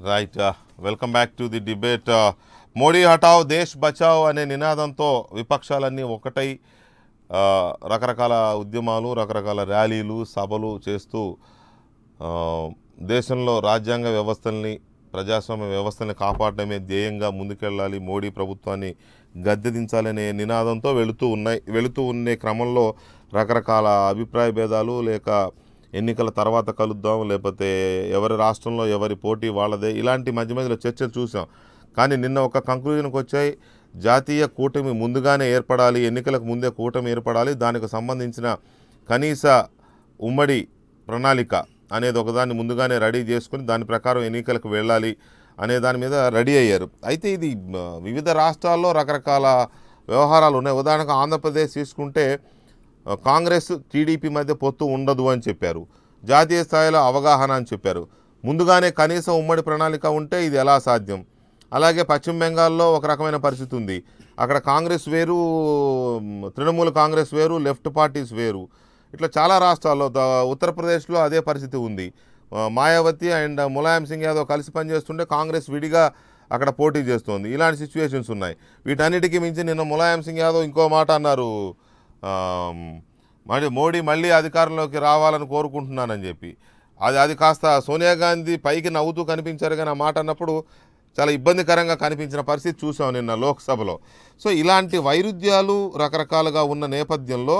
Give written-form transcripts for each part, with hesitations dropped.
Right. Welcome back to the debate. Modi హటావ్ దేశ్ బచావ్ అనే నినాదంతో విపక్షాలన్నీ ఒకటై రకరకాల ఉద్యమాలు, రకరకాల ర్యాలీలు, సభలు చేస్తూ దేశంలో రాజ్యాంగ వ్యవస్థల్ని, ప్రజాస్వామ్య వ్యవస్థల్ని కాపాడడమే ధ్యేయంగా ముందుకెళ్ళాలి, మోడీ ప్రభుత్వాన్ని గద్దెదించాలనే నినాదంతో వెళుతూ ఉండే క్రమంలో రకరకాల అభిప్రాయ భేదాలు, లేక ఎన్నికల తర్వాత కలుద్దాం, లేకపోతే ఎవరి రాష్ట్రంలో ఎవరి పోటీ వాళ్ళదే, ఇలాంటి మధ్య మధ్యలో చర్చలు చూసాం. కానీ నిన్న ఒక కంక్లూజన్కి వచ్చాయి. జాతీయ కూటమి ముందుగానే ఏర్పడాలి, ఎన్నికలకు ముందే కూటమి ఏర్పడాలి, దానికి సంబంధించిన కనీస ఉమ్మడి ప్రణాళిక అనేది ఒకదాన్ని ముందుగానే రెడీ చేసుకుని దాని ప్రకారం ఎన్నికలకు వెళ్ళాలి అనే దాని మీద రెడీ అయ్యారు. అయితే ఇది వివిధ రాష్ట్రాల్లో రకరకాల వ్యవహారాలు ఉన్నాయి. ఉదాహరణకు ఆంధ్రప్రదేశ్ తీసుకుంటే కాంగ్రెస్ టీడీపీ మధ్య పొత్తు ఉండదు అని చెప్పారు, జాతీయ స్థాయిలో అవగాహన అని చెప్పారు. ముందుగానే కనీసం ఉమ్మడి ప్రణాళిక ఉంటే ఇది ఎలా సాధ్యం? అలాగే పశ్చిమ బెంగాల్లో ఒక రకమైన పరిస్థితి ఉంది. అక్కడ కాంగ్రెస్ వేరు, తృణమూల్ కాంగ్రెస్ వేరు, లెఫ్ట్ పార్టీస్ వేరు. ఇట్లా చాలా రాష్ట్రాల్లో, ఉత్తరప్రదేశ్లో అదే పరిస్థితి ఉంది. మాయావతి అండ్ ములాయం సింగ్ యాదవ్ కలిసి పనిచేస్తుంటే కాంగ్రెస్ విడిగా అక్కడ పోటీ చేస్తోంది. ఇలాంటి సిచ్యువేషన్స్ ఉన్నాయి. వీటన్నిటికీ మించి నిన్న ములాయం సింగ్ యాదవ్ ఇంకో మాట అన్నారు, మోడీ మళ్ళీ అధికారంలోకి రావాలని కోరుకుంటున్నానని చెప్పి. అది కాస్త సోనియా గాంధీ పైకి నవ్వుతూ కనిపించారు, కానీ ఆ మాట అన్నప్పుడు చాలా ఇబ్బందికరంగా కనిపించిన పరిస్థితి చూసాం నిన్న లోక్సభలో. సో ఇలాంటి వైరుధ్యాలు రకరకాలుగా ఉన్న నేపథ్యంలో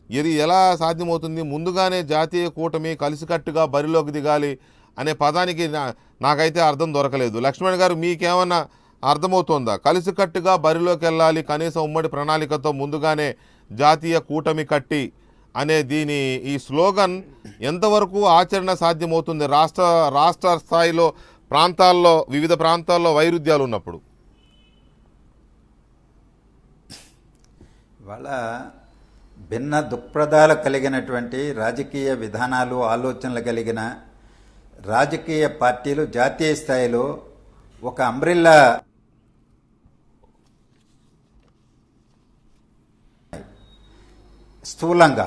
ఇది ఎలా సాధ్యమవుతుంది? ముందుగానే జాతీయ కూటమి కలిసికట్టుగా బరిలోకి దిగాలి అనే పదానికి నాకైతే అర్థం దొరకలేదు. లక్ష్మణ్ గారు, మీకేమన్నా అర్థమవుతోందా? కలిసికట్టుగా బరిలోకి వెళ్ళాలి, కనీసం ఉమ్మడి ప్రణాళికతో ముందుగానే జాతీయ కూటమి కట్టి అనే ఈ స్లోగన్ ఎంతవరకు ఆచరణ సాధ్యమవుతుంది రాష్ట్ర స్థాయిలో, వివిధ ప్రాంతాల్లో వైరుధ్యాలు ఉన్నప్పుడు? ఇవాళ భిన్న దృక్పథాలు కలిగినటువంటి రాజకీయ విధానాలు, ఆలోచనలు కలిగిన రాజకీయ పార్టీలు జాతీయ స్థాయిలో ఒక అంబ్రిల్లా స్థూలంగా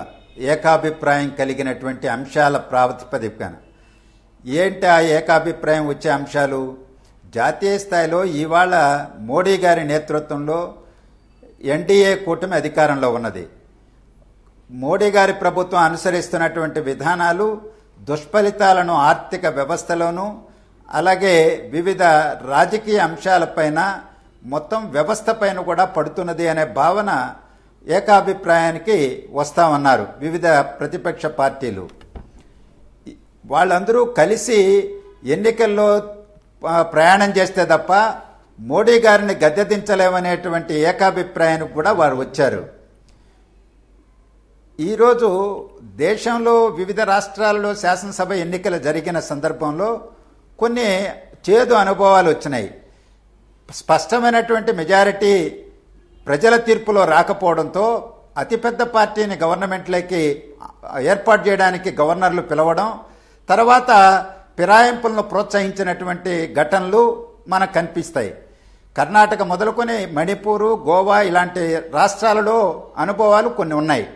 ఏకాభిప్రాయం కలిగినటువంటి అంశాల ప్రాతిపదికన ఏంటి ఆ ఏకాభిప్రాయం వచ్చే అంశాలు? జాతీయ స్థాయిలో ఇవాళ మోడీ గారి నేతృత్వంలో ఎన్డీఏ కూటమి అధికారంలో ఉన్నది. మోడీ గారి ప్రభుత్వం అనుసరిస్తున్నటువంటి విధానాలు దుష్ఫలితాలను ఆర్థిక వ్యవస్థలోనూ, అలాగే వివిధ రాజకీయ అంశాలపైన, మొత్తం వ్యవస్థ పైన కూడా పడుతున్నది అనే భావన ఏకాభిప్రాయానికి వస్తామన్నారు వివిధ ప్రతిపక్ష పార్టీలు. వాళ్ళందరూ కలిసి ఎన్నికల్లో ప్రయాణం చేస్తే తప్ప మోడీ గారిని గద్దెదించలేమనేటువంటి ఏకాభిప్రాయానికి కూడా వారు వచ్చారు. ఈరోజు దేశంలో వివిధ రాష్ట్రాల్లో శాసనసభ ఎన్నికలు జరిగిన సందర్భంలో కొన్ని చేదు అనుభవాలు వచ్చినాయి. స్పష్టమైనటువంటి మెజారిటీ ప్రజల తీర్పులో రాకపోవడంతో అతిపెద్ద పార్టీని గవర్నమెంట్లోకి ఏర్పాటు చేయడానికి గవర్నర్లు పిలవడం, తర్వాత ఫిరాయింపులను ప్రోత్సహించినటువంటి ఘటనలు మనకు కనిపిస్తాయి. కర్ణాటక మొదలుకొని మణిపూరు, గోవా ఇలాంటి రాష్ట్రాలలో అనుభవాలు కొన్ని ఉన్నాయి.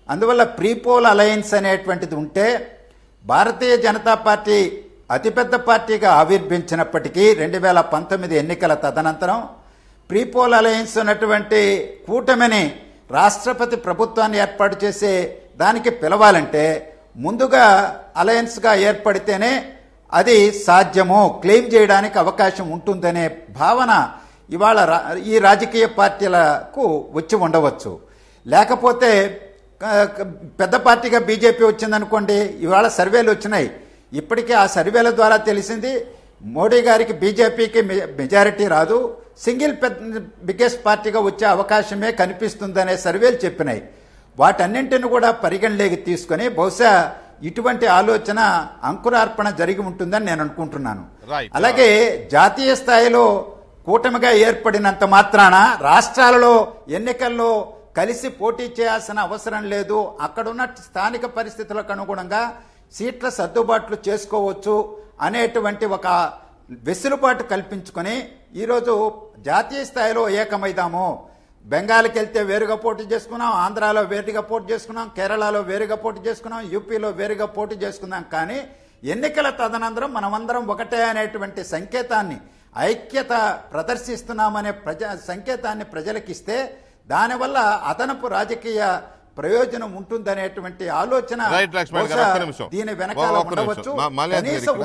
అందువల్ల ప్రీపోల్ అలయన్స్ అనేటువంటిది ఉంటే, భారతీయ జనతా పార్టీ అతిపెద్ద పార్టీగా ఆవిర్భించినప్పటికీ 2019 ఎన్నికల తదనంతరం ప్రీపోల్ అలయన్స్ ఉన్నటువంటి కూటమిని రాష్ట్రపతి ప్రభుత్వాన్ని ఏర్పాటు చేసే దానికి పిలవాలంటే ముందుగా అలయన్స్గా ఏర్పడితేనే అది సాధ్యము, క్లెయిమ్ చేయడానికి అవకాశం ఉంటుందనే భావన ఇవాళ ఈ రాజకీయ పార్టీలకు వచ్చి ఉండవచ్చు. లేకపోతే పెద్ద పార్టీగా బీజేపీ వచ్చిందనుకోండి, ఇవాళ సర్వేలు వచ్చినాయి, ఇప్పటికే ఆ సర్వేల ద్వారా తెలిసింది మోడీ గారికి, బీజేపీకి మెజారిటీ రాదు, సింగిల్ బిగ్గెస్ట్ పార్టీగా వచ్చే అవకాశమే కనిపిస్తుందనే సర్వేలు చెప్పినాయి. వాటన్నింటిని కూడా పరిగణలోకి తీసుకొని బహుశా ఇటువంటి ఆలోచన అంకురార్పణ జరిగి ఉంటుందని నేను అనుకుంటున్నాను. అలాగే జాతీయ స్థాయిలో కూటమిగా ఏర్పడినంత మాత్రాన రాష్ట్రాలలో ఎన్నికల్లో కలిసి పోటీ చేయాల్సిన అవసరం లేదు. అక్కడున్న స్థానిక పరిస్థితులకు అనుగుణంగా సీట్ల సర్దుబాట్లు చేసుకోవచ్చు అనేటువంటి ఒక వెసులుబాటు కల్పించుకొని ఈరోజు జాతీయ స్థాయిలో ఏకమైదాము. బెంగాల్కి వెళ్తే వేరుగా పోటీ చేసుకున్నాం, ఆంధ్రాలో వేరుగా పోటీ చేసుకున్నాం, కేరళలో వేరుగా పోటీ చేసుకున్నాం, యూపీలో వేరుగా పోటీ చేసుకున్నాం. కానీ ఎన్నికల తదనంతరం మనమందరం ఒకటే అనేటువంటి సంకేతాన్ని, ఐక్యత ప్రదర్శిస్తున్నామనే సంకేతాన్ని ప్రజలకిస్తే దానివల్ల అదనపు రాజకీయ ప్రయోజనం ఉంటుందనేటువంటి ఆలోచన రైట్ లక్ష్మణ్ గారు, ఒక్క నిమిషం. దీని వెనకాల ఒక్క నిమిషం. ఉండవచ్చు. మాల్యాద్రి కనీస ఇక్కడ-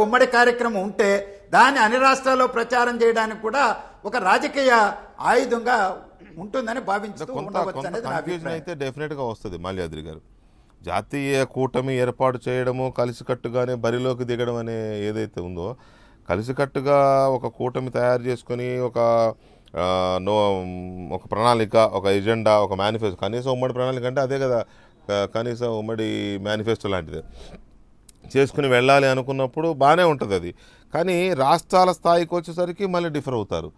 ఉమ్మడి కార్యక్రమం ఉంటే దాన్ని అన్ని రాష్ట్రాల్లో ప్రచారం చేయడానికి కూడా ఒక రాజకీయ ఆయుధంగా ఉంటుందని భావించుతూ ఉండవచ్చు కొంత అనేది నా కన్ఫ్యూజన్ అభిప్రాయం. అయితే డెఫినెట్గా వస్తుంది మాల్యాద్రి గారు. జాతీయ కూటమి ఏర్పాటు చేయడము, కలిసికట్టుగానే బరిలోకి దిగడం అనే ఏదైతే ఉందో, కలిసికట్టుగా ఒక కూటమి తయారు చేసుకొని ఒక ప్రణాళిక, ఒక ఎజెండా, ఒక మేనిఫెస్టో, కనీసం ఉమ్మడి ప్రణాళిక అంటే అదే కదా, కనీసం ఉమ్మడి మేనిఫెస్టో లాంటిది చేసుకుని వెళ్ళాలి అనుకున్నప్పుడు బాగానే ఉంటుంది అది. కానీ రాష్ట్రాల స్థాయికి వచ్చేసరికి మళ్ళీ డిఫర్ అవుతారు.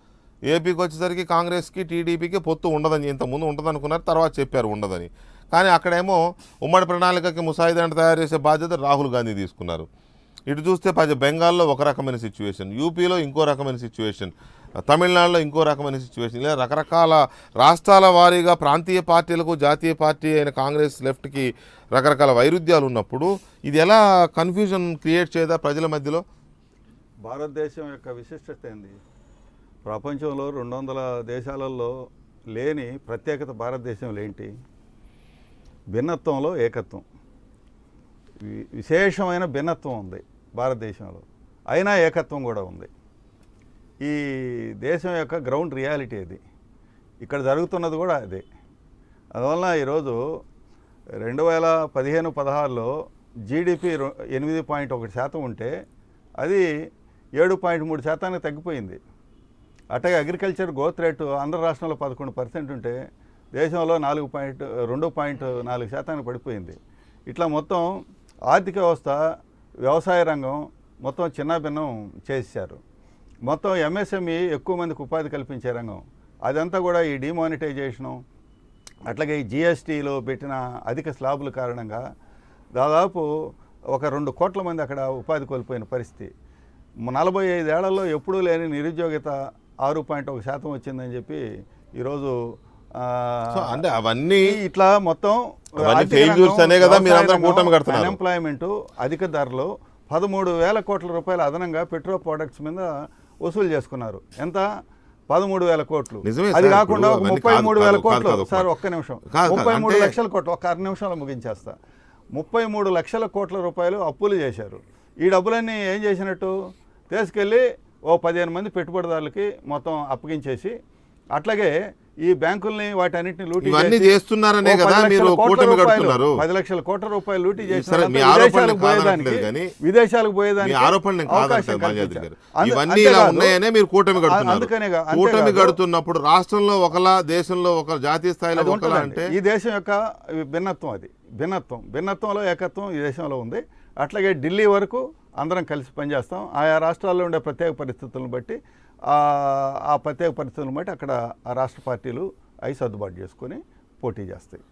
ఏపీకి వచ్చేసరికి కాంగ్రెస్కి టీడీపీకి పొత్తు ఉండదని, ఇంతకుముందు ఉంటుంది అనుకున్నారు, తర్వాత చెప్పారు ఉండదని. కానీ అక్కడేమో ఉమ్మడి ప్రణాళికకి ముసాయిదా తయారు చేసే బాధ్యత రాహుల్ గాంధీ తీసుకున్నారు. ఇటు చూస్తే బెంగాల్లో ఒక రకమైన సిచ్యువేషన్, యూపీలో ఇంకో రకమైన సిచ్యువేషన్, తమిళనాడులో ఇంకో రకమైన సిచ్యువేషన్, ఇలా రకరకాల రాష్ట్రాల వారీగా ప్రాంతీయ పార్టీలకు జాతీయ పార్టీ అయిన కాంగ్రెస్ లెఫ్ట్కి రకరకాల వైరుధ్యాలు ఉన్నప్పుడు ఇది ఎలా కన్ఫ్యూజన్ క్రియేట్ చేయదా ప్రజల మధ్యలో? భారతదేశం యొక్క విశిష్టత ఏంది? ప్రపంచంలో 200 దేశాలలో లేని ప్రత్యేకత భారతదేశంలో ఏంటి? భిన్నత్వంలో ఏకత్వం. విశేషమైన భిన్నత్వం ఉంది భారతదేశంలో, అయినా ఏకత్వం కూడా ఉంది. ఈ దేశం యొక్క గ్రౌండ్ రియాలిటీ అది. ఇక్కడ జరుగుతున్నది కూడా అదే. అందువల్ల ఈరోజు 2015-16లో జీడిపి 8.1% ఉంటే అది 7.3% తగ్గిపోయింది. అట్లాగే అగ్రికల్చర్ గ్రోత్ రేటు ఆంధ్ర రాష్ట్రంలో 11% ఉంటే దేశంలో 2.4% పడిపోయింది. ఇట్లా మొత్తం ఆర్థిక వ్యవస్థ, వ్యవసాయ రంగం మొత్తం చిన్నాభిన్నం చేశారు. మొత్తం ఎంఎస్ఎంఈ ఎక్కువ మందికి ఉపాధి కల్పించే రంగం, అదంతా కూడా ఈ డిమానిటైజేషను, అట్లాగే ఈ జిఎస్టీలో పెట్టిన అధిక స్లాబుల కారణంగా దాదాపు ఒక 2 కోట్ల మంది అక్కడ ఉపాధి కోల్పోయిన పరిస్థితి. 45 ఏళ్లలో ఎప్పుడూ లేని నిరుద్యోగిత 6.1% వచ్చిందని చెప్పి ఈరోజు అంటే అవన్నీ ఇట్లా మొత్తం అన్ఎంప్లాయ్మెంట్, అధిక ధరలు, 13,000 కోట్ల రూపాయల అదనంగా పెట్రోల్ ప్రొడక్ట్స్ మీద వసూలు చేసుకున్నారు. ఎంత? 13,000 కోట్లు. అది కాకుండా 33,000 కోట్లు. సార్ ఒక్క నిమిషం, 33 లక్షల కోట్లు, ఒక 6 నిమిషాలు ముగించేస్తా. 33 లక్షల కోట్ల రూపాయలు అప్పులు చేశారు. ఈ డబ్బులన్నీ ఏం చేసినట్టు తీసుకెళ్ళి 15 మంది పెట్టుబడిదారులకి మొత్తం అప్పగించేసి, అట్లాగే ఈ బ్యాంకుల్ని వాటన్నిటిని లూటీ చేస్తున్నారనే కదా మీరు కూటమి కడుతున్నారు. 10 లక్షల కోట్ల రూపాయలు లూటీ చేసి విదేశాలకు పోయేదానికి ఇవన్నీ ఇలా ఉన్నాయనే మీరు కూటమి కడుతున్నారు. కూటమి కడుతున్నప్పుడు రాష్ట్రంలో ఒకలా, దేశంలో ఒక, జాతీయ స్థాయిలో ఒకలా అంటే ఈ దేశం యొక్క భిన్నత్వం, అది భిన్నత్వంలో ఏకత్వం ఈ దేశంలో ఉంది. అట్లాగే ఢిల్లీ వరకు అందరం కలిసి పనిచేస్తాం. ఆయా రాష్ట్రాల్లో ఉండే ప్రత్యేక పరిస్థితులను బట్టి ఆ ప్రత్యేక పరిస్థితులను బట్టి అక్కడ ఆ రాష్ట్ర పార్టీలు అవి సర్దుబాటు చేసుకొని పోటీ చేస్తాయి,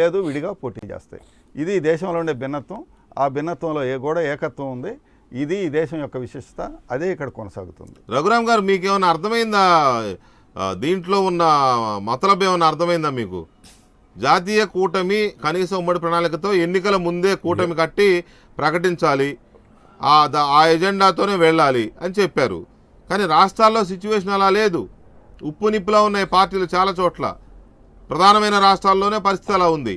లేదు విడిగా పోటీ చేస్తాయి. ఇది దేశంలో ఉండే భిన్నత్వం. ఆ భిన్నత్వంలో కూడా ఏకత్వం ఉంది. ఇది ఈ దేశం యొక్క విశిష్టత, అదే ఇక్కడ కొనసాగుతుంది. రఘురామ్ గారు, మీకేమైనా అర్థమైందా? దీంట్లో ఉన్న మతలబ్ ఏమైనా అర్థమైందా మీకు? జాతీయ కూటమి కనీసం ఉమ్మడి ప్రణాళికతో ఎన్నికల ముందే కూటమి కట్టి ప్రకటించాలి, ఆ ఎజెండాతోనే వెళ్ళాలి అని చెప్పారు. కానీ రాష్ట్రాల్లో సిచ్యువేషన్ అలా లేదు. ఉప్పు నిప్పులా ఉన్నాయి పార్టీలు చాలా చోట్ల. ప్రధానమైన రాష్ట్రాల్లోనే పరిస్థితి అలా ఉంది.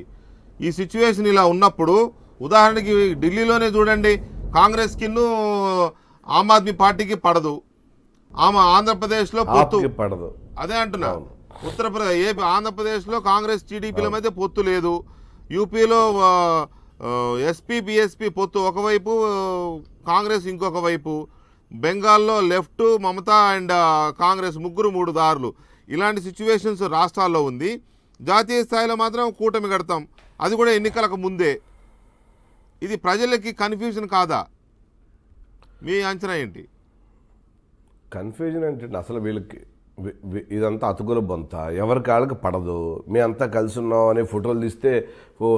ఈ సిచ్యువేషన్ ఇలా ఉన్నప్పుడు, ఉదాహరణకి ఢిల్లీలోనే చూడండి, కాంగ్రెస్కి ఆమ్ ఆద్మీ పార్టీకి పడదు. ఆంధ్రప్రదేశ్లో పడదు, అదే అంటున్నా. ఏపీ, ఆంధ్రప్రదేశ్లో కాంగ్రెస్ టీడీపీల మధ్య పొత్తు లేదు. యూపీలో ఎస్పీ బీఎస్పీ పొత్తు ఒకవైపు, కాంగ్రెస్ ఇంకొక వైపు. బెంగాల్లో లెఫ్ట్ మమతా అండ్ కాంగ్రెస్ ముగ్గురు 3 దారులు. ఇలాంటి సిచ్యువేషన్స్ రాష్ట్రాల్లో ఉంది. జాతీయ స్థాయిలో మాత్రం కూటమి కడతాం, అది కూడా ఎన్నికలకు ముందే. ఇది ప్రజలకి కన్ఫ్యూజన్ కాదా? మీ అంచనా ఏంటి? కన్ఫ్యూజన్ అంటే అసలు వీళ్ళకి ఇదంతా అతుకుల బొంత, ఎవరికి వాళ్ళకి పడదు. మేమంతా కలిసి ఉన్నాం అని ఫోటోలు తీస్తే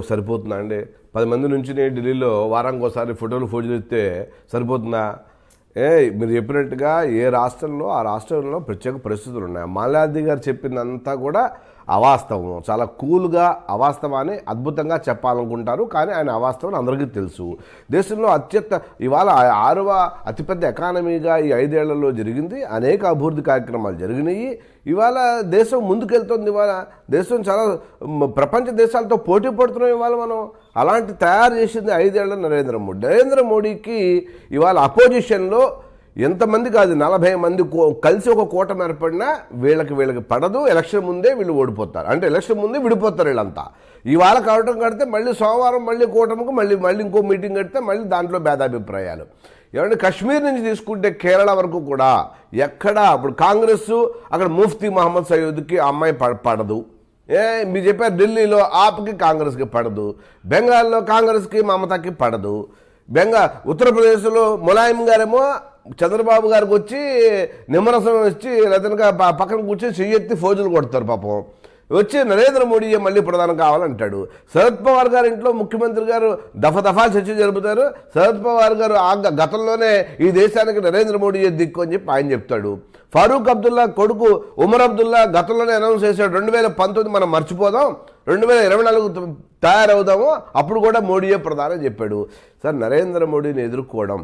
సరిపోతుందా అండి? 10 మంది నుంచి ఢిల్లీలో వారానికి ఒకసారి ఫోటోలు తీస్తే సరిపోతుందా? మీరు చెప్పినట్టుగా ఏ రాష్ట్రంలో ఆ రాష్ట్రంలో ప్రత్యేక పరిస్థితులు ఉన్నాయి. మాల్యాద్రి గారు చెప్పిందంతా కూడా అవాస్తవం. చాలా కూల్గా అవాస్తవాన్ని అద్భుతంగా చెప్పాలనుకుంటారు, కానీ ఆయన అవాస్తవం అందరికీ తెలుసు. దేశంలో ఇవాళ 6వ అతిపెద్ద ఎకానమీగా ఈ 5 ఏళ్లలో జరిగింది. అనేక అభివృద్ధి కార్యక్రమాలు జరిగినాయి. ఇవాళ దేశం ముందుకెళ్తుంది. ఇవాళ దేశం చాలా ప్రపంచ దేశాలతో పోటీ పడుతున్నాం. ఇవాళ మనం అలాంటి తయారు చేసింది 5 ఏళ్ల నరేంద్ర మోడీ. నరేంద్ర మోడీకి ఇవాళ అపోజిషన్లో ఎంతమంది కాదు 40 మంది కలిసి ఒక కూటమి ఏర్పడినా వీళ్ళకి పడదు. ఎలక్షన్ ముందే వీళ్ళు ఓడిపోతారు, అంటే ఎలక్షన్ ముందే విడిపోతారు వీళ్ళంతా. ఇవాళ కావటం కడితే మళ్ళీ సోమవారం మళ్ళీ కూటమికి మళ్ళీ ఇంకో మీటింగ్ కడితే మళ్ళీ దాంట్లో భేదాభిప్రాయాలు. ఏమంటే కశ్మీర్ నుంచి తీసుకుంటే కేరళ వరకు కూడా ఎక్కడా ఇప్పుడు కాంగ్రెస్ అక్కడ ముఫ్తీ మహమ్మద్ సయ్యద్కి అమ్మాయి పడదు. మీరు చెప్పారు ఢిల్లీలో ఆప్కి కాంగ్రెస్కి పడదు, బెంగాల్లో కాంగ్రెస్కి మమతాకి పడదు, ఉత్తరప్రదేశ్లో ములాయం గారేమో చంద్రబాబు గారికి వచ్చి నిమ్మరసం ఇచ్చి లేదనగా పక్కన కూర్చొని చెయ్యెత్తి ఫోజులు కొడతారు. పాపం వచ్చి నరేంద్ర మోడీ మళ్ళీ ప్రధానం కావాలంటాడు. శరద్ పవార్ గారి ఇంట్లో ముఖ్యమంత్రి గారు దఫా చర్చ జరుపుతారు. శరద్ పవార్ గారు గతంలోనే ఈ దేశానికి నరేంద్ర మోడీ దిక్కు అని చెప్పి ఆయన చెప్తాడు. ఫారూక్ అబ్దుల్లా కొడుకు ఉమర్ అబ్దుల్లా గతంలోనే అనౌన్స్ చేశాడు 2019 మనం మర్చిపోదాం, 2024 తయారవుదాము, అప్పుడు కూడా మోడీయే ప్రధాని చెప్పాడు. సార్ నరేంద్ర మోడీని ఎదుర్కోవడం,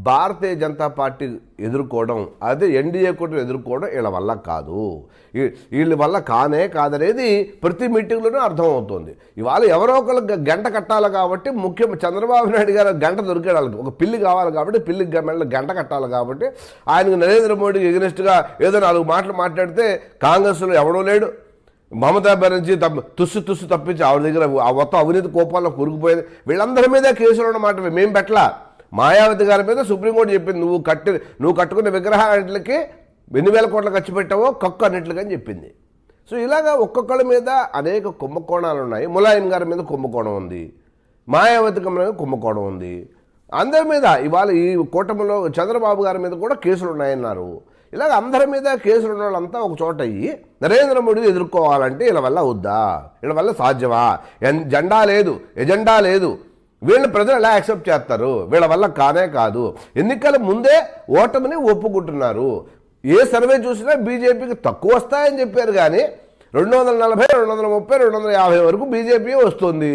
భారతీయ జనతా పార్టీ ఎదుర్కోవడం, అదే ఎన్డీఏ కూటమి ఎదుర్కోవడం వీళ్ళ వల్ల కాదు. వీళ్ళ వల్ల కాదనేది ప్రతి మీటింగ్లోనూ అర్థమవుతుంది. ఇవాళ ఎవరో ఒకళ్ళు గంట కట్టాలి కాబట్టి చంద్రబాబు నాయుడు గారు గంట దొరికేయాలి, ఒక పిల్లి కావాలి కాబట్టి పిల్లికి మెల్ల గంట కట్టాలి కాబట్టి ఆయనకు నరేంద్ర మోడీకి ఎగనెస్ట్గా ఏదో 4 మాటలు మాట్లాడితే కాంగ్రెస్లో ఎవడో లేడు. మమతా బెనర్జీ తుస్సు తప్పించి ఆవిడ దగ్గర మొత్తం అవినీతి కోపాల్లో కూరుకుపోయేది. వీళ్ళందరి మీద కేసులు ఉన్నమాట మేము పెట్టలా. మాయావతి గారి మీద సుప్రీంకోర్టు చెప్పింది నువ్వు కట్టుకున్న విగ్రహాలకి 2,000 కోట్లు ఖర్చు పెట్టావో కక్కు అన్నిట్లుగా అని చెప్పింది. సో ఇలాగా ఒక్కొక్కళ్ళ మీద అనేక కుంభకోణాలు ఉన్నాయి. ములాయం గారి మీద కుంభకోణం ఉంది, మాయావతి మీద కుంభకోణం ఉంది. అందరి మీద ఇవాళ ఈ కూటమిలో చంద్రబాబు గారి మీద కూడా కేసులు ఉన్నాయన్నారు. ఇలాగ అందరి మీద కేసులు ఉన్న వాళ్ళంతా ఒక చోట అయ్యి నరేంద్ర మోడీని ఎదుర్కోవాలంటే వీళ్ళ వల్ల వద్దా, వీళ్ళ వల్ల సాధ్యమా, ఎజెండా లేదు, వీళ్ళు ప్రజలు ఎలా యాక్సెప్ట్ చేస్తారు, వీళ్ళ వల్ల కాదు. ఎన్నికల ముందే ఓటమిని ఒప్పుకుంటున్నారు. ఏ సర్వే చూసినా బీజేపీకి తక్కువ వస్తాయని చెప్పారు, కానీ 240, 230, 250 వరకు బీజేపీ వస్తుంది.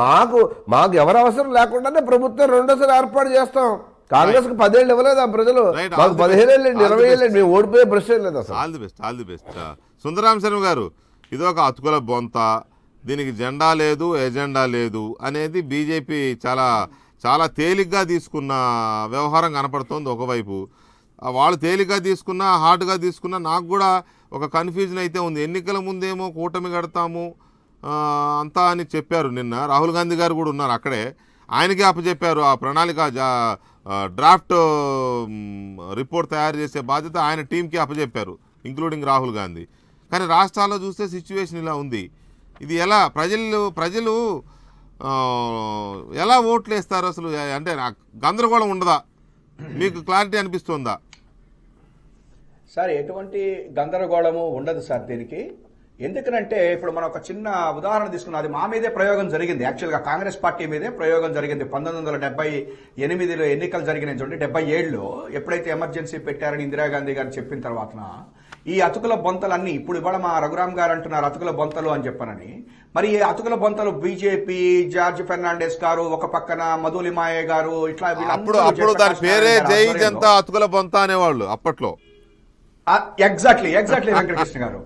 మాకు ఎవరు అవసరం లేకుండానే ప్రభుత్వం రెండోసారి ఏర్పాటు చేస్తాం. కాంగ్రెస్ కు 10 ఏళ్ళు ఇవ్వలేదు ఆ ప్రజలు, మాకు 15 ఏళ్ళు 20 ఏళ్ళు మేము ఓడిపోయే ప్రశ్న లేదు అసలు. ఆల్ ది బెస్ట్ సుందరాం శర్మ గారు. ఇదొక అతుకుల బొంత, దీనికి జెండా లేదు ఎజెండా లేదు అనేది బీజేపీ చాలా తేలిగ్గా తీసుకున్న వ్యవహారం కనపడుతోంది. ఒకవైపు వాళ్ళు తేలిగ్గా తీసుకున్నా హార్డ్గా తీసుకున్నా నాకు కూడా ఒక కన్ఫ్యూజన్ అయితే ఉంది. ఎన్నికల ముందేమో కూటమి కడతాము అంతా అని చెప్పారు. నిన్న రాహుల్ గాంధీ గారు కూడా ఉన్నారు అక్కడే, ఆయనకే అప్పచెప్పారు ఆ ప్రణాళిక డ్రాఫ్ట్ రిపోర్ట్ తయారు చేసే బాధ్యత ఆయన టీంకి అప్పచెప్పారు, ఇంక్లూడింగ్ రాహుల్ గాంధీ. కానీ రాష్ట్రాల్లో చూస్తే సిచ్యువేషన్ ఇలా ఉంది. ఇది ఎలా ప్రజలు ఎలా ఓట్లు వేస్తారు అసలు? అంటే గందరగోళం ఉండదా? మీకు క్లారిటీ అనిపిస్తుందా? సార్ ఎటువంటి గందరగోళము ఉండదు సార్ దీనికి. ఎందుకనంటే ఇప్పుడు మనం ఒక చిన్న ఉదాహరణ తీసుకున్నాం. అది మా మీదే ప్రయోగం జరిగింది. యాక్చువల్గా కాంగ్రెస్ పార్టీ మీదే ప్రయోగం జరిగింది. 1978లో ఎన్నికలు జరిగినాయి చూడండి. 77లో ఎప్పుడైతే ఎమర్జెన్సీ పెట్టారని ఇందిరాగాంధీ గారు చెప్పిన తర్వాత ఈ అతుకుల బొంతలన్నీ ఇప్పుడు ఇవాళ మా రఘురామ్ గారు అంటున్నారు అతుకుల బొంతలు అని చెప్పనని. మరి ఈ అతుకుల బొంతలు బీజేపీ, జార్జ్ ఫెర్నాండెస్ గారు, ఒక పక్కన మధులిమాయ గారు, ఇట్లా అప్పుడు దాని పేరే జై జనతా అతుకుల బొంత అనేవాళ్ళు అప్పట్లో. ఎగ్జాక్ట్లీ వెంకటకృష్ణ గారు.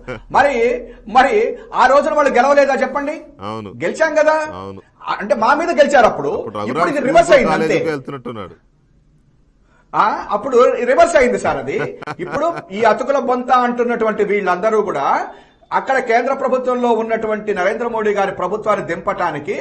మరి ఆ రోజున వాళ్ళు గెలవలేదా చెప్పండి? అవును, గెలిచాం కదా. అంటే మా మీద గెలిచారు. అప్పుడు ఇది రివర్స్ అయింది అంతే. అప్పుడు రివర్స్ అయింది సార్ అది. ఇప్పుడు ఈ అతుకుల బొంత అంటున్నటువంటి వీళ్ళందరూ కూడా అక్కడ కేంద్ర ప్రభుత్వంలో ఉన్నటువంటి నరేంద్ర మోడీ గారి ప్రభుత్వాన్ని దింపటానికి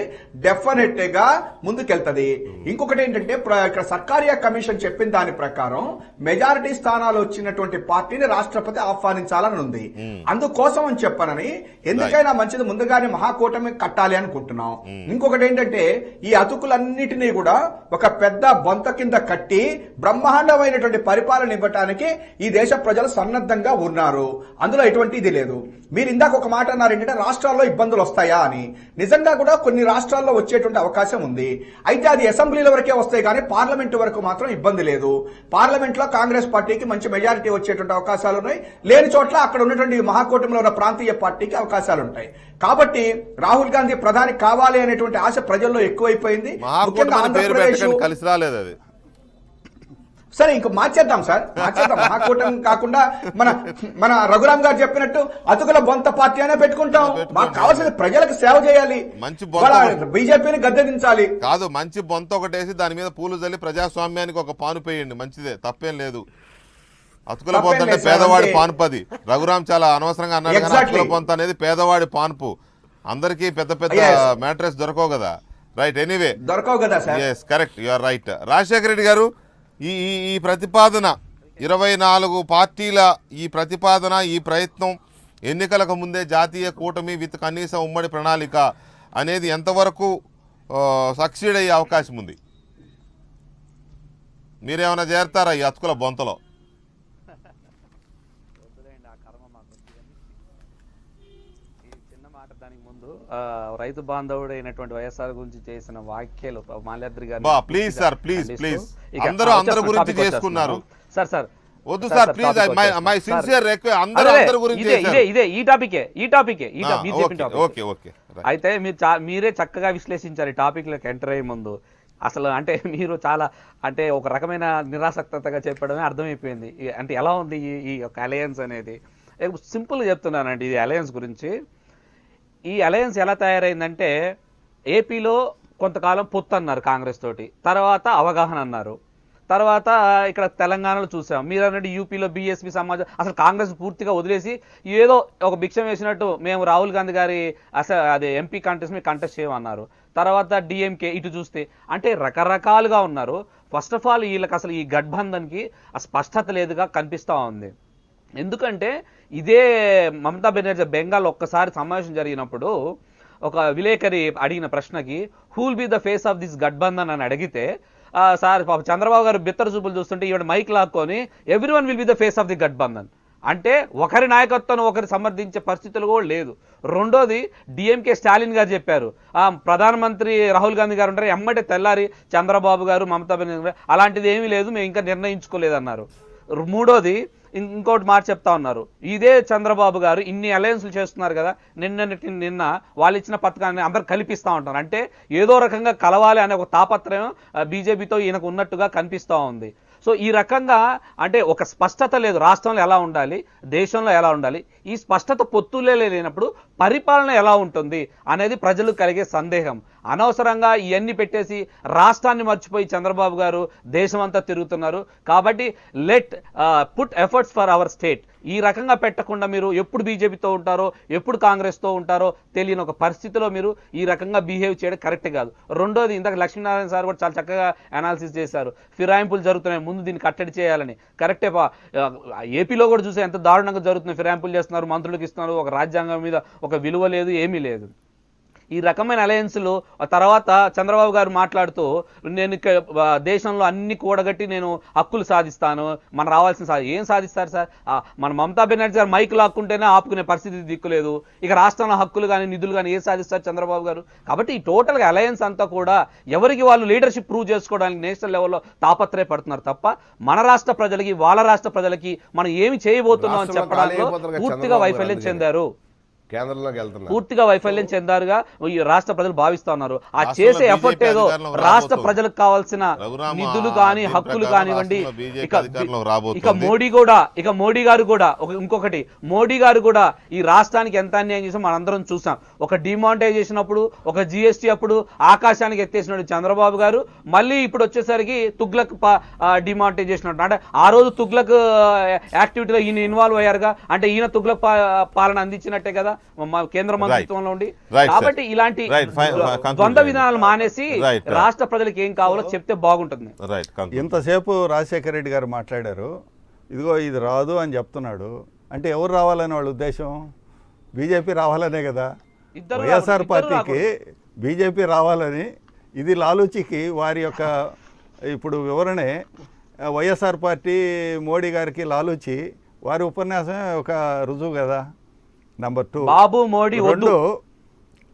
డెఫినెట్ గా ముందుకెళ్తది. ఇంకొకటి ఏంటంటే ఇక్కడ సర్కారియా కమిషన్ చెప్పిన దాని ప్రకారం మెజారిటీ స్థానాలు వచ్చినటువంటి పార్టీని రాష్ట్రపతి ఆహ్వానించాలని ఉంది. అందుకోసం అని చెప్పనని ఎందుకైనా మంచిది ముందుగానే మహాకూటమి కట్టాలి అనుకుంటున్నాం. ఇంకొకటి ఏంటంటే ఈ అతుకులన్నిటినీ కూడా ఒక పెద్ద బొంత కింద కట్టి బ్రహ్మాండమైనటువంటి పరిపాలన ఇవ్వటానికి ఈ దేశ ప్రజలు సన్నద్ధంగా ఉన్నారు. అందులో ఎటువంటి ఇది లేదు. మీరు ఇందాక ఒక మాట అన్నారు ఏంటంటే రాష్ట్రాల్లో ఇబ్బందులు వస్తాయా అని. నిజంగా కూడా కొన్ని రాష్ట్రాల్లో వచ్చేటువంటి అవకాశం ఉంది. అయితే అది అసెంబ్లీల వరకే వస్తాయి కానీ పార్లమెంట్ వరకు మాత్రం ఇబ్బంది లేదు. పార్లమెంట్ లో కాంగ్రెస్ పార్టీకి మంచి మెజారిటీ వచ్చేటువంటి అవకాశాలు ఉన్నాయి. లేని చోట్ల అక్కడ ఉన్నటువంటి మహాకూటమిలో ఉన్న ప్రాంతీయ పార్టీకి అవకాశాలు ఉంటాయి. కాబట్టి రాహుల్ గాంధీ ప్రధాని కావాలి అనేటువంటి ఆశ ప్రజల్లో ఎక్కువైపోయింది. ముఖ్యంగా ఆంధ్రప్రదేశ్ కలిసి రాలేదు అది. సరే ఇంక మార్చేద్దాం సార్, మార్చేద్దాం. మహాకూటమి కాకుండా మన రఘురామ్ గారు చెప్పినట్టు అతుకుల బొంత పార్టీ అనే పెట్టుకుంటాం. మాకు కావాల్సింది ప్రజలకు సేవ చేయాలి, మంచి బీజేపీని గద్దెదించాలి. కాదు, మంచి బొంత ఒకటేసి దాని మీద పూలు చల్లి ప్రజాస్వామ్యానికి ఒక పాను పేయండి, మంచిదే, తప్పేం లేదు. అతుకుల బొంత అంటే పేదవాడి పానుపది. రఘురామ్ చాలా అనవసరంగా అన్నాడు కానీ అతుకుల బొంత అనేది పేదవాడి పాన్పు. అందరికీ పెద్ద పెద్ద మ్యాట్రెస్ దొరకవు కదా. రైట్, ఎనీవే దొరకవు కదా sir. Yes, correct, you are right. Rajasekhara Reddy గారు, ఈ ప్రతిపాదన 24 పార్టీల ఈ ప్రతిపాదన, ఈ ప్రయత్నం ఎన్నికలకు ముందే జాతీయ కూటమి విత్ కనీస ఉమ్మడి ప్రణాళిక అనేది ఎంతవరకు సక్సీడ్ అయ్యే అవకాశం ఉంది? మీరేమైనా చేరతారా ఈ అతుకుల బొంతలో? దానికి ముందు రైతు బాంధవుడు అయినటువంటి వైఎస్ఆర్ గురించి చేసిన వ్యాఖ్యలు మాల్యాద్రి గారు, ప్లీజ్ సార్, ప్లీజ్ ప్లీజ్, అందరూ గురించి చేసుకున్నారు సార్ వద్దు sir, please, my sincere request, అందరూ గురించి ఇదే ఈ టాపికే బీజేపీ టాపిక్. ఓకే. అయితే మీరే చక్కగా విశ్లేషించారు ఈ టాపిక్ లోకి ఎంటర్ అయ్యే ముందు. అసలు అంటే మీరు చాలా అంటే ఒక రకమైన నిరాసక్తగా చెప్పడమే అర్థమైపోయింది. అంటే ఎలా ఉంది ఈ యొక్క అలయన్స్ అనేది. సింపుల్గా చెప్తున్నానండి ఇది అలయన్స్ గురించి. ఈ అలయన్స్ ఎలా తయారైందంటే, ఏపీలో కొంతకాలం పొత్తు అన్నారు కాంగ్రెస్ తోటి, తర్వాత అవగాహన అన్నారు, తర్వాత ఇక్కడ తెలంగాణలో చూసాం. మీరు అన్నట్టు యూపీలో బీఎస్పీ సమాజం అసలు కాంగ్రెస్ పూర్తిగా వదిలేసి ఏదో ఒక భిక్షం వేసినట్టు మేము రాహుల్ గాంధీ గారి అదే ఎంపీ కంటెస్ట్ మీద కంటెస్ట్ చేయమన్నారు. తర్వాత డిఎంకే ఇటు చూస్తే అంటే రకరకాలుగా ఉన్నారు. ఫస్ట్ ఆఫ్ ఆల్ వీళ్ళకి అసలు ఈ గఠబంధన్కి స్పష్టత లేదుగా కనిపిస్తూ ఉంది. ఎందుకంటే ఇదే మమతా బెనర్జీ బెంగాల్ ఒక్కసారి సమావేశం జరిగినప్పుడు ఒక విలేకరి అడిగిన ప్రశ్నకి who will be the face of this గఠబంధన్ అని అడిగితే, సార్ చంద్రబాబు గారు బిత్తర చూపులు చూస్తుంటే ఈవిడ మైక్ లాక్కొని everyone will be the face of the గఠబంధన్ అంటే ఒకరి నాయకత్వాన్ని ఒకరి సమర్థించే పరిస్థితులు కూడా లేదు. రెండోది డిఎంకే స్టాలిన్ గారు చెప్పారు, ప్రధానమంత్రి రాహుల్ గాంధీ గారు ఉంటారు, ఎమ్మటే తెల్లారి చంద్రబాబు గారు మమతా బెనర్జీ అలాంటిది ఏమీ లేదు, మేము ఇంకా నిర్ణయించుకోలేదన్నారు. మూడోది ఇంకోటి మాట చెప్తా ఉన్నారు, ఇదే చంద్రబాబు గారు ఇన్ని అలయన్స్లు చేస్తున్నారు కదా, నిన్న వాళ్ళు ఇచ్చిన పథకాన్ని అందరు కల్పిస్తూ ఉంటారు. అంటే ఏదో రకంగా కలవాలి అనే ఒక తాపత్రయం బీజేపీతో ఈయనకు ఉన్నట్టుగా కనిపిస్తూ ఉంది. సో ఈ రకంగా అంటే ఒక స్పష్టత లేదు, రాష్ట్రంలో ఎలా ఉండాలి, దేశంలో ఎలా ఉండాలి, ఈ స్పష్టత పొత్తులే లేనప్పుడు పరిపాలన ఎలా ఉంటుంది అనేది ప్రజలకు కలిగే సందేహం. అనవసరంగా ఇవన్నీ పెట్టేసి రాష్ట్రాన్ని మర్చిపోయి చంద్రబాబు గారు దేశమంతా తిరుగుతున్నారు. కాబట్టి let put efforts for our state. ఈ రకంగా పెట్టకుండా మీరు ఎప్పుడు బీజేపీతో ఉంటారో ఎప్పుడు కాంగ్రెస్తో ఉంటారో తెలియని ఒక పరిస్థితిలో మీరు ఈ రకంగా బిహేవ్ చేయడం కరెక్ట్ కాదు. రెండోది, ఇందాక లక్ష్మీనారాయణ సార్ కూడా చాలా చక్కగా అనాలిసిస్ చేశారు, ఫిరాయింపులు జరుగుతున్నాయి, ముందు దీన్ని కట్టడి చేయాలని. కరెక్టే, ఏపీలో కూడా చూసే ఎంత దారుణంగా జరుగుతున్నాయి, ఫిరాయింపులు చేస్తున్నారు, మంత్రులకు ఇస్తున్నారు, ఒక రాజ్యాంగం మీద ఒక విలువ లేదు, ఏమీ లేదు. ఈ రకమైన అలయన్స్లు తర్వాత చంద్రబాబు గారు మాట్లాడుతూ నేను దేశంలో అన్ని కూడగట్టి నేను హక్కులు సాధిస్తాను, మన రావాల్సిన ఏం సాధిస్తారు సార్? మన మమతా బెనర్జీ గారు మైక్ లాక్కుంటేనే ఆపుకునే పరిస్థితి దిక్కులేదు, ఇక రాష్ట్రంలో హక్కులు కానీ నిధులు కానీ ఏం సాధిస్తారు చంద్రబాబు గారు? కాబట్టి ఈ టోటల్గా అలయన్స్ అంతా కూడా ఎవరికి వాళ్ళు లీడర్షిప్ ప్రూవ్ చేసుకోవడానికి నేషనల్ లెవెల్లో తాపత్రయపడుతున్నారు తప్ప మన రాష్ట్ర ప్రజలకి వాళ్ళ రాష్ట్ర ప్రజలకి మనం ఏమి చేయబోతున్నాం అని చెప్పడంలో పూర్తిగా వైఫల్యం చెందారు. కేంద్రంలోకి వెళ్తున్నారు, పూర్తిగా వైఫల్యం చెందారుగా ఈ రాష్ట్ర ప్రజలు భావిస్తా ఉన్నారు. ఆ చేసే ఎఫర్ట్ ఏదో రాష్ట్ర ప్రజలకు కావాల్సిన నిధులు కానీ హక్కులు కానివ్వండి. ఇక మోడీ గారు కూడా ఇంకొకటి, మోడీ గారు కూడా ఈ రాష్ట్రానికి ఎంత అన్యాయం చేసాం మనందరం చూసాం. ఒక డిమానిటైజేషన్ అప్పుడు, ఒక జిఎస్టీ అప్పుడు ఆకాశానికి ఎత్తేసినాడు చంద్రబాబు గారు. మళ్ళీ ఇప్పుడు వచ్చేసరికి తుగ్లక్ డిమానిటైజేషన్ అంటే ఆ రోజు తుగ్లక్ యాక్టివిటీలో ఈయన ఇన్వాల్వ్ అయ్యారుగా, అంటే ఈయన తుగ్లక్ పాలన అందించినట్టే కదా కేంద్ర మంత్రిత్వంలో ఉండి. కాబట్టి ఇలాంటి ద్వంద్వ విధానాలు మానేసి రాష్ట్ర ప్రజలకు ఏం కావాలో చెప్తే బాగుంటుంది. ఇంతసేపు రాజశేఖర రెడ్డి గారు మాట్లాడారు, ఇదిగో ఇది రాదు అని చెప్తున్నాడు. అంటే ఎవరు రావాలని వాళ్ళ ఉద్దేశం? బీజేపీ రావాలనే కదా. వైఎస్ఆర్ పార్టీకి బీజేపీ రావాలని, ఇది లాలూచికి వారి యొక్క ఇప్పుడు వివరణే. వైఎస్ఆర్ పార్టీ మోడీ గారికి లాలూచి వారి ఉపన్యాసమే ఒక రుజువు కదా. నెంబర్ 2 బాబు మోడీ వద్దు.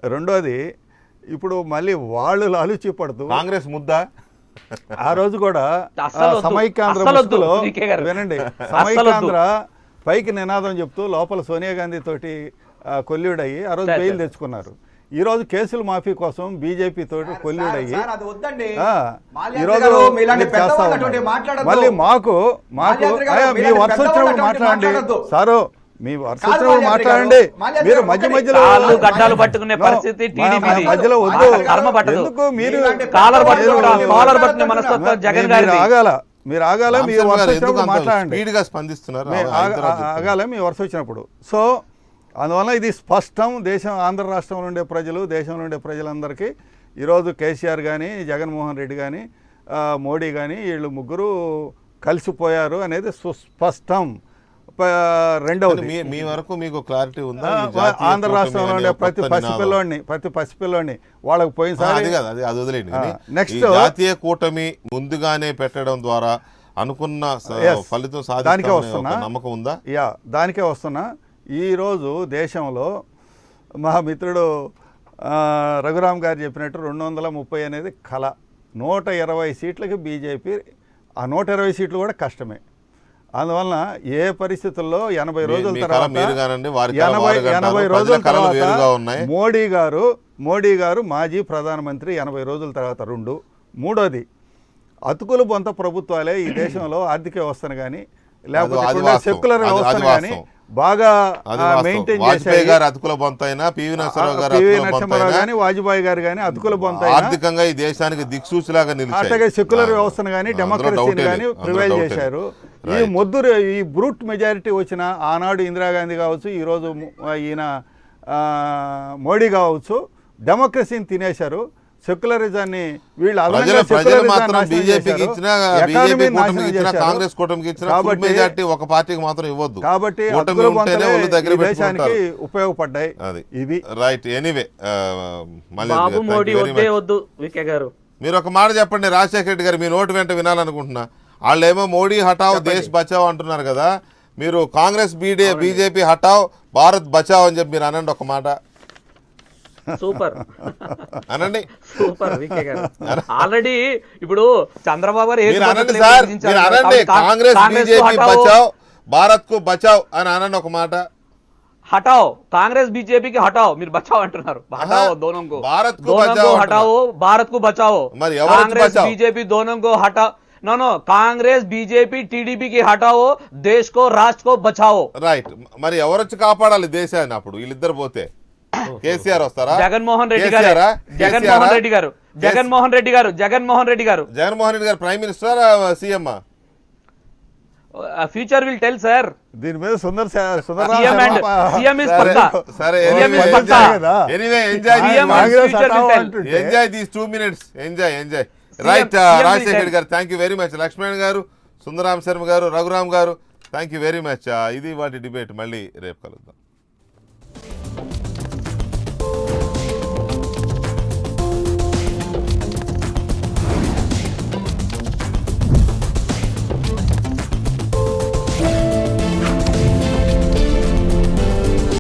రెండోది ఇప్పుడు మళ్ళీ వాళ్ళు లాలుచి పడుతూ కాంగ్రెస్ ముద్ద ఆ రోజు కూడా అస్సలు వద్దు. సమైక్యాంధ్ర అస్సలు వద్దు. ముసుగులో వికే గారు. వినండి, అస్సలు సమైక్యాంధ్ర పైకి నినాదం చెప్తూ లోపల సోనియా గాంధీ తోటి కొల్లుడయ్యి ఆ రోజు సరే, బెయిల్ సరే. తెచ్చుకున్నారు. ఈ రోజు కేసుల మాఫీ కోసం బీజేపీ తోటి కొల్లుడయ్యి సార్, అది వద్దండి. ఆ, మాల్యాద్రి ఈరోజు గారు, మీలాంటి మీరు చేస్తా పెద్దవాళ్ళు ఉన్నారు. అటువంటి మాట్లాడొద్దు. మళ్ళీ మాకు మాల్యాద్రి గారు, అయ్యా, మీ మీలాంటి వరుస వచ్చినప్పుడు పెద్దవాళ్ళు మాట్లాడండి మాట్లాడొద్దు. సారు, మీ వరుస కాదు వచ్చినప్పుడు మాల్యాద్రి మాట్లాడండి. గారు. మాల్యాద్రి మీరు గారు, మధ్య ఒకటి. మధ్యలో కాళ్ళు గడ్డాలు పట్టుకునే పరిస్థితి టీడీపీది. మధ్యలో వద్దు. అసలు కర్మ పట్టదు. ఎందుకు మీరు కాలర్ పట్టుకునే మనస్తత్వం జగన్ గారిది. మీరు ఆగాల మీ వరుస వచ్చినప్పుడు మాట్లాడండి. స్పీడ్ గా స్పందిస్తున్నారు ఆగాల మీ వరుస వచ్చినప్పుడు. సో అందువల్ల ఇది స్పష్టం. ఆంధ్ర రాష్ట్రంలో ఉండే ప్రజలు, దేశంలో ఉండే ప్రజలందరికీ ఈరోజు కేసీఆర్ కానీ, జగన్మోహన్ రెడ్డి కానీ, మోడీ కానీ వీళ్ళు ముగ్గురు కలిసిపోయారు అనేది సుస్పష్టం. రెండవది, మీ వరకు మీకు క్లారిటీ ఉందా? ఆంధ్ర రాష్ట్రంలో ఉండే ప్రతి పసిపిల్లోని వాళ్ళకి పోయినసారి అది వదిలేండి. నెక్స్ట్ జాతీయ కూటమి ముందుగానే పెట్టడం ద్వారా అనుకున్న ఫలితం సాధిస్తామనే నమ్మకం ఉందా? దానికే వస్తున్నా. ఈరోజు దేశంలో మా మిత్రుడు రఘురామ్ గారు చెప్పినట్టు 230 అనేది కళ. 120 సీట్లకి బీజేపీ, ఆ 120 సీట్లు కూడా కష్టమే. అందువలన ఏ పరిస్థితుల్లో 80 రోజుల తర్వాత మోడీ గారు మాజీ ప్రధానమంత్రి 80 రోజుల తర్వాత 2. మూడోది, అతుకులు బొంత ప్రభుత్వాలే ఈ దేశంలో ఆర్థిక వ్యవస్థను కానీ లేకపోతే సెక్యులర్ వ్యవస్థను కానీ బాగా మెయింటైన్ చేశారు. అతుకుల బొంత అయినా పివి నరసింహారావు కానీ వాజ్పేయి గారు కానీ అతుకుల బొంత ఆర్థికంగా ఈ దేశానికి దిక్సూచిలాగా నిలిచారు. అట్లాగే సెక్యులర్ వ్యవస్థను కానీ డెమోక్రసీని కానీ ప్రివైల్ చేశారు. ఈ బ్రూట్ మెజారిటీ వచ్చిన ఆనాడు ఇందిరాగాంధీ కావచ్చు, ఈరోజు ఈయన మోడీ కావచ్చు, డెమోక్రసీని తినేశారు. సెక్యులరిజాన్ని వీళ్ళు కాంగ్రెస్ కూటమికి ఇచ్చిన మెజారిటీ ఒక పార్టీకి మాత్రం ఇవ్వద్దు. కాబట్టి దేశానికి ఉపయోగపడ్డాయి ఇవి. రైట్. ఎనీవే, బాబు మోడీ వద్దు వికే గారు. మీరు ఒక మాట చెప్పండి రాజశేఖర రెడ్డి గారు, మీ నోటి వెంట వినాలనుకుంటున్నా. వాళ్ళేమో మోడీ హటావ్ దేశ్ బచావ్ అంటున్నారు కదా, మీరు కాంగ్రెస్ బీజేపీ హటావ్ భారత్ బచావ్ అని చెప్పి మీరు అనండి ఒక మాట. సూపర్ అనండి. సూపర్ వికే గారు. ఆల్రెడీ ఇప్పుడు చంద్రబాబు గారు కాంగ్రెస్ బీజేపీ బచావ్ భారత్ కు బచావ్ అని అనండి ఒక మాట. హటావ్ కాంగ్రెస్ బీజేపీకి హటావ్, మీరు బచావ్ అంటున్నారు. హటావ్ దోనోంకో, భారత్ కు హటావ్ భారత్ కు బచావ్. మరి కాంగ్రెస్ బీజేపీ దోనోంకో హటావ్. नो కాంగ్రెస్ బీజేపీ టీడీపీకి హటావో, దేశ్ కో రాష్ట్ర కో బచావో. రైట్. మరి ఎవరు వచ్చి కాపాడాలి దేశాన్ని అప్పుడు? వీళ్ళిద్దరు పోతే కేసీఆర్ వస్తారా? జగన్మోహన్ రెడ్డి గారు. జగన్మోహన్ రెడ్డి గారు. జగన్మోహన్ రెడ్డి గారు. జగన్మోహన్ రెడ్డి గారు. జగన్మోహన్ రెడ్డి గారు prime minister CM? Future will tell sir. దీని మీద సుందర్ సీఎం ఇస్ పక్కా. సరే, enjoy these 2 minutes. Enjoy. Right. Rajasekhar గారు thank you very much. Lakshman గారు, సుందరాం శర్మ గారు, రఘురామ్ గారు థ్యాంక్ యూ వెరీ మచ్. ఇది వాటి డిబేట్. మళ్ళీ రేపు కలుద్దాం.